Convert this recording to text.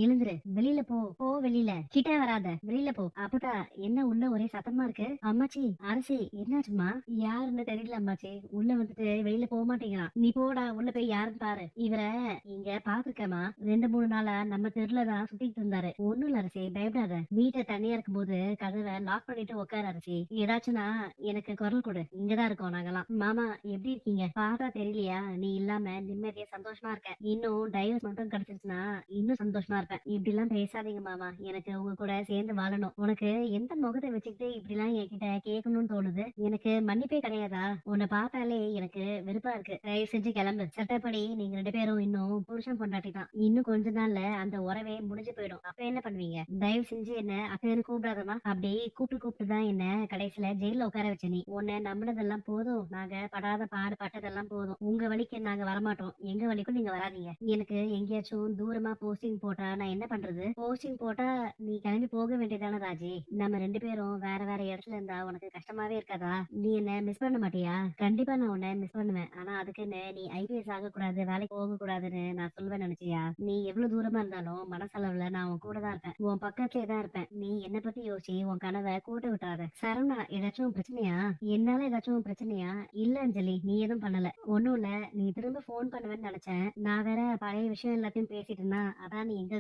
எழுந்துரு, வெளியில போ, போ வெளியில, கிட்ட வராத, வெளியில போ. அப்பதா, என்ன உள்ள ஒரே சத்தமா இருக்கு? அம்மாச்சி, அரசி, என்னாச்சும்மா? யாருன்னு தெரியல அம்மாச்சி. உள்ள வந்துட்டு வெளியில போக மாட்டேங்கிறான். நீ போடா, உள்ள போய் யாருன்னு பாரு. இவர இங்க பாத்துருக்கேம்மா. 2, 3 நாளா நம்ம தெருல தான் சுத்திட்டு இருந்தாரு. ஒண்ணும் இல்ல அரசி, பயப்படாத. வீட்ல தனியா இருக்கும்போது கதவை லாக் பண்ணிட்டு உட்காரு அரசி. ஏதாச்சும்னா எனக்கு குரல் கொடு. இங்கதான் இருக்கோம் நாங்கெல்லாம். மாமா, எப்படி இருக்கீங்க? பார்த்தா தெரியலையா? நீ இல்லாம நிம்மதியா சந்தோஷமா இருக்க. இன்னும் டைவர்ஸ் மட்டும் கிடைச்சிருச்சுன்னா இன்னும் சந்தோஷமா இருப்பேன். இப்படி எல்லாம் பேசாதீங்க மாமா. எனக்கு உங்க கூட சேர்ந்து வாழணும். உனக்கு எந்த முகத்தை வச்சுக்கிட்டு இப்படி எல்லாம் என்கிட்ட கேட்கணும்னு தோணுது? எனக்கு மன்னிப்பே கிடையாதா? உன்னை பார்த்தாலே எனக்கு வெறுப்பா இருக்கு. தயவு செஞ்சு கிளம்பு. சட்டப்படி நீங்க 2 பேரும் இன்னும் புருஷன் பொண்டாட்டி தான். இன்னும் கொஞ்ச நாள்ல அந்த உறவே முடிஞ்சு போயிடும். அப்ப என்ன பண்ணுவீங்க? தயவு செஞ்சு என்ன அக்கன்னு கூப்பிடாதமா. அப்படி கூப்பிட்டு கூப்பிட்டு தான் என்ன கடைசியில ஜெயில உட்கார வச்ச நீ. உன்னை நம்பினதெல்லாம் போதும். நாங்க படாத பாடு பட்டதெல்லாம் போதும். உங்க வழிக்கு நாங்க வரமாட்டோம். எங்க வழிக்கும் நீங்க வராதீங்க. எனக்கு எங்கேயாச்சும் தூரமா போஸ்டிங் போட்டா நான் என்ன பண்றது? போஸ்டிங் போட்டா நீ கிளம்பி போக வேண்டியதானே ராஜி? நம்ம 2 பேரும் வேற வேற இடத்துல இருந்தா உனக்கு கஷ்டமாவே இருக்காதா? நீ என்ன மிஸ் பண்ண மாட்டியா? கண்டிப்பா நான் உன்னை மிஸ் பண்ணுவேன். ஆனா அதுக்குன்னு நீ ஐபிஎஸ் ஆக கூடாது, வேலைக்கு போக கூடாதுன்னு நான் சொல்வேன் நினைச்சியா? நீ எவ்வளவு தூரமா இருந்தாலும் மனசளவுல நான் உன் கூட தான் இருப்பேன். உன் பக்கத்துலயே தான் இருப்பேன். நீ என்ன பத்தி யோசிச்சு உன் கனவை கூட்ட விட்டாத. சரவணா, ஏதாச்சும் பிரச்சனையா? என்னால ஏதாச்சும் பிரச்சனையா? இல்ல அஞ்சலி, நீ எதுவும் பண்ணல. ஒண்ணும் இல்ல. நீ திரும்ப போன் பண்ணுவேன்னு நினைச்சேன். நான் வேற பழைய விஷயம் எல்லாத்தையும் பேசிட்டு இருந்தா, அதான் நீ எங்க